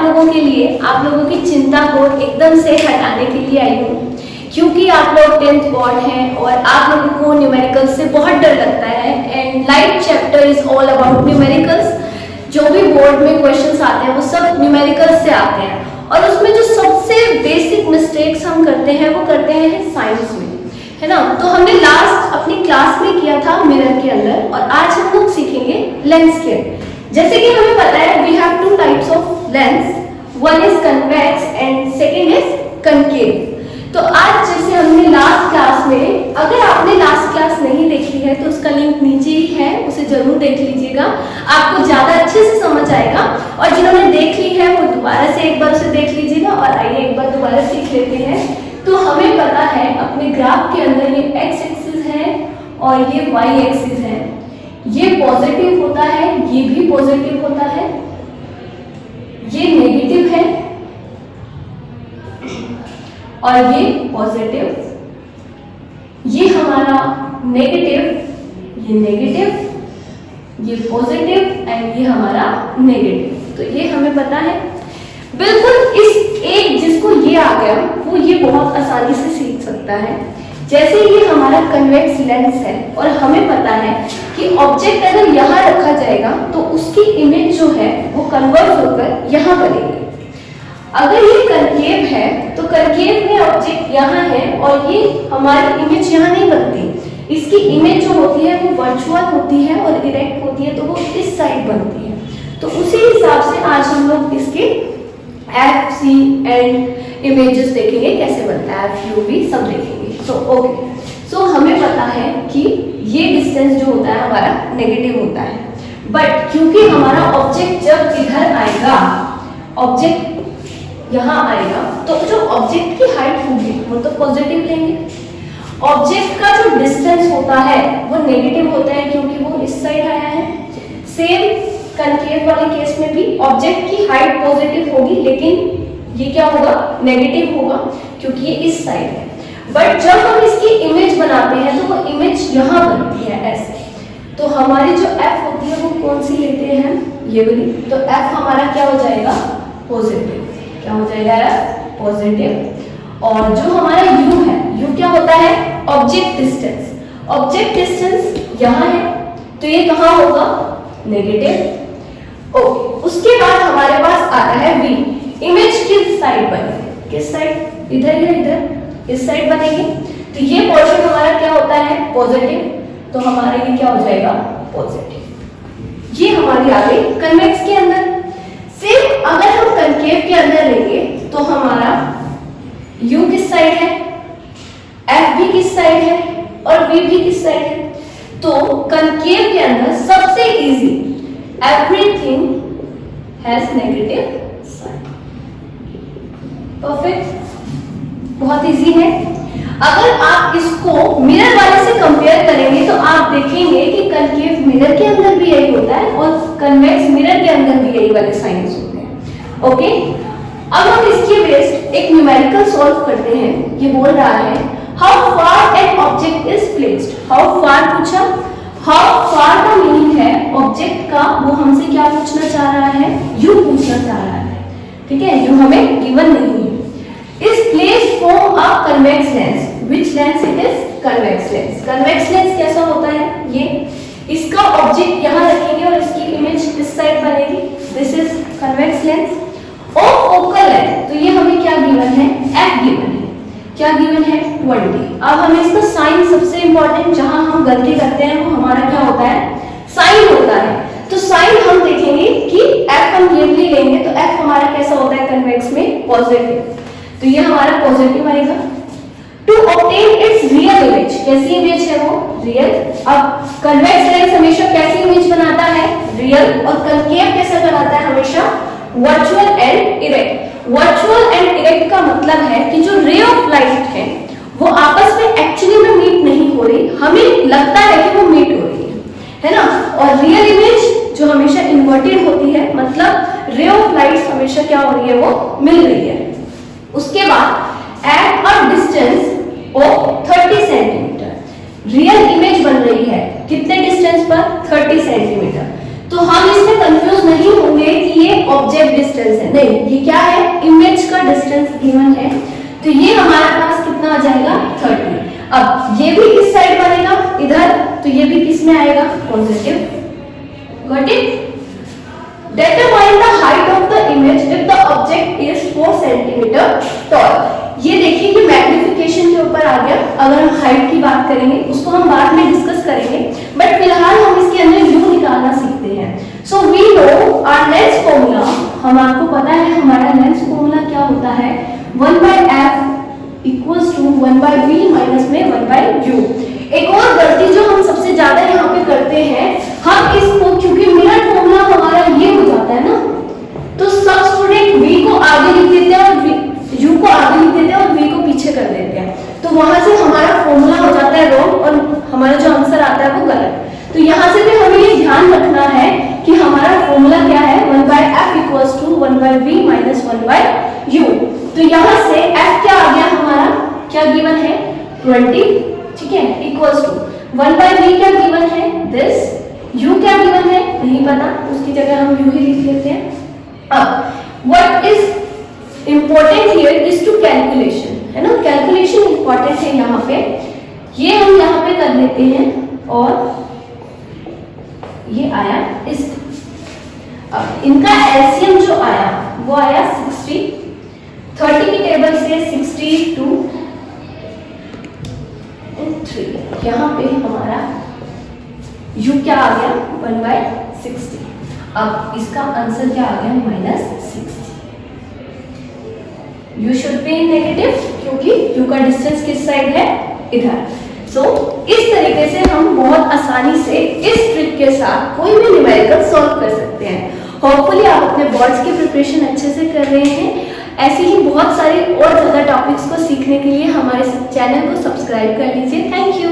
आप लोगों के लिए, आप लोगों की चिंता को एकदम से हटाने के लिए आई हूँ, क्योंकि आप लोग 10th बोर्ड हैं और आप लोगों को न्यूमेरिकल्स से बहुत डर लगता है and life chapter is all about numericals. जो भी बोर्ड में क्वेश्चंस आते हैं वो सब न्यूमेरिकल्स से आते हैं और उसमें जो सबसे बेसिक मिस्टेक्स हम करते हैं वो करते हैं साइंस में, है ना। तो हमने लास्ट अपनी क्लास में किया था मिरर के अंदर और आज हम लोग सीखेंगे लेंस के। जैसे कि हमें पता है we have two types of lens, one is convex and second is concave. तो आज जैसे हमने लास्ट क्लास में, अगर आपने लास्ट क्लास नहीं देखी है तो उसका लिंक नीचे ही है, उसे जरूर देख लीजिएगा, आपको ज्यादा अच्छे से समझ आएगा। और जिन्होंने देख ली है वो दोबारा से एक बार उसे देख लीजिएगा और आइए एक बार दोबारा सीख लेते हैं। तो हमें पता है अपने ग्राफ के अंदर ये एक्स एक्सिस है और ये वाई एक्सिस है, ये पॉजिटिव होता है, ये भी पॉजिटिव होता है, ये नेगेटिव है और ये पॉजिटिव, ये हमारा नेगेटिव, ये नेगेटिव, ये पॉजिटिव एंड ये हमारा नेगेटिव। तो ये हमें पता है बिल्कुल। इस एक जिसको ये आ गया वो ये बहुत आसानी से सीख सकता है। जैसे ये हमारा कन्वेक्स लेंस है और हमें पता है कि ऑब्जेक्ट अगर यहाँ रखा जाएगा तो उसकी इमेज जो है वो कन्वर्ट होकर यहाँ बनेगी। अगर ये कनकेव है तो कनकेव में ऑब्जेक्ट यहाँ है और ये हमारी इमेज यहाँ नहीं बनती, इसकी इमेज जो होती है वो वर्चुअल होती है और इरेक्ट होती है, तो वो इस साइड बनती है। तो उसी हिसाब से आज हम लोग इसके एफ सी एंड इमेजेस देखेंगे कैसे बनता है, एफ यू वी सब देखेंगे। तो ओके, सो हमें पता है कि ये डिस्टेंस जो होता है हमारा नेगेटिव होता है, बट क्योंकि हमारा ऑब्जेक्ट जब इधर आएगा, ऑब्जेक्ट यहाँ आएगा, तो जो ऑब्जेक्ट की हाइट होगी वो तो पॉजिटिव लेंगे। ऑब्जेक्ट का जो डिस्टेंस होता है वो नेगेटिव होता है क्योंकि वो इस साइड आया है। सेम कनकेव वाले केस में भी ऑब्जेक्ट की हाइट पॉजिटिव होगी लेकिन ये क्या होगा, नेगेटिव होगा क्योंकि ये इस साइड है। बट जब हम इसकी इमेज बनाते हैं तो वो इमेज यहाँ बनती है ऐसे। तो हमारी जो एफ होती है वो कौन सी लेते हैं, ये वाली। तो एफ हमारा क्या हो जाएगा, पॉजिटिव। क्या हो जाएगा, पॉजिटिव। और जो हमारा u है, u क्या होता है, ऑब्जेक्ट डिस्टेंस। ऑब्जेक्ट डिस्टेंस यहाँ है तो ये कहाँ होगा, नेगेटिव। ओके, उसके बाद हमारे पास आता है v। इमेज किस साइड बनेगी, किस साइड, इधर या इधर, इस साइड बनेगी। तो ये पोर्शन हमारा क्या होता है, पॉजिटिव, तो हमारा ये क्या हो जाएगा, पॉजिटिव। ये हमारी आ गई कन्वेक्स के अंदर। सिर्फ अगर हम कनकेव के अंदर लेंगे तो हमारा u किस साइड है, f भी किस साइड है और v भी किस साइड है। तो कनकेव के अंदर सबसे easy, everything has negative side. Perfect, बहुत इजी है। अगर आप इसको मिरर वाले से कंपेयर करेंगे तो आप देखेंगे कि कनकेव मिरर के अंदर भी यही होता है और कन्वेक्स मिरर के अंदर भी यही वाले साइंस होते हैं। ओके, अब हम इसके बेस्ड एक न्यूमेरिकल सॉल्व करते हैं। ये बोल रहा है how far an object is placed. How far पूछा, हाउ फार का मीनिंग है ऑब्जेक्ट का, वो हमसे क्या पूछना चाह रहा है, यू पूछना चाह रहा है। ठीक है, यू हमें गिवन नहीं है। is placed from a convex lens. Which lens it is? Convex lens. Convex lens कैसा होता है, ये इसका ऑब्जेक्ट यहाँ रखेंगे और इसकी इमेज इस साइड बनेगी। This is convex lens. और फोकल लेंथ, तो ये हमें क्या गिवन है, f गिवन है। क्या गिवन है, 20। अब हमें इसका साइन, सबसे इंपॉर्टेंट जहां हम गलती करते हैं वो हमारा क्या होता है, साइन होता है। तो साइन हम देखेंगे कि f हम गिवली लेंगे तो f हमारा कैसा होता है कन्वेक्स में, पॉजिटिव। तो ये हमारा पॉजिटिव आएगा। To obtain its real image, कैसी इमेज है वो, रियल। अब कन्वेक्स लेंस हमेशा कैसी इमेज बनाता है, रियल। और कनकेव कैसा बनाता है, हमेशा virtual and erect. Virtual and erect का मतलब है कि जो रे ऑफ लाइट है वो आपस में एक्चुअली में मीट नहीं हो रही, हमें लगता है कि वो मीट हो रही है ना। और रियल इमेज जो हमेशा इन्वर्टेड होती है, मतलब रे ऑफ लाइट हमेशा क्या हो रही है, वो मिल रही है। उसके बाद at a distance of 30 centimetre real image बन रही है, कितने डिस्टेंस पर, 30 सेंटीमीटर। तो हम इसमें कंफ्यूज नहीं होंगे कि ये ऑब्जेक्ट डिस्टेंस है, नहीं, ये क्या है, इमेज का डिस्टेंस गिवन है, तो ये हमारे पास कितना आ जाएगा 30। अब ये भी किस साइड बनेगा, इधर, तो ये भी किस में आएगा, positive. Got it? Determine the height of the image if the object is 4 centimeter tall. ये देखिए कि मैग्निफिकेशन के ऊपर आ गया। अगर हम हाइट की बात करेंगे उसको हम बाद में डिस्कस करेंगे, बट फिलहाल हम इसके अंदर यू निकालना सीखते हैं। So we know our lens formula, हम आपको पता है हमारा लेंस फॉर्मूला क्या होता है, 1/f equals to 1/v minus में 1/u। एक और गलती जो हम सबसे ज्यादा यहाँ पे करते हैं, हम इसको, क्योंकि मिरर फॉर्मूला हमारा ये हो जाता है ना, तो सब स्टूडेंट v को आगे लिख देते हैं और u को आगे लिख देते हैं और v को पीछे कर देते हैं, तो वहां से हमारा फॉर्मूला हो जाता है रॉन्ग और हमारा जो आंसर आता है वो गलत। तो यहाँ से भी हमें ये ध्यान रखना है कि हमारा फॉर्मूला क्या है, 1/f equals to 1/v minus 1/u। तो यहाँ से f क्या आ गया हमारा, क्या गिवन है 20, ठीक है, इक्वल्स टू 1/v क्या गिवन है दिस, u क्या गिवन है नहीं पता, उसकी जगह हम u ही लिख लेते हैं। अब what is important here is to calculation, है ना, कैलकुलेशन इंपॉर्टेंट है यहाँ पे, ये हम यहाँ पे कर लेते हैं और ये आया इस, अब इनका एलसीएम जो आया वो आया 60, 30 की टेबल से 62 और 3, यहाँ पे हमारा u क्या आ गया 1/60। अब इसका आंसर क्या आ गया -60। u शुड बी नेगेटिव क्योंकि u का डिस्टेंस किस साइड है, इधर। सो इस तरीके से हम बहुत आसानी से इस ट्रिक के साथ कोई भी न्यूमेरिकल सॉल्व कर सकते हैं। होपफुली आप अपने बोर्ड्स की प्रिपरेशन अच्छे से कर रहे हैं। ऐसे ही बहुत सारे और ज़्यादा टॉपिक्स को सीखने के लिए हमारे चैनल को सब्सक्राइब कर लीजिए। Thank you.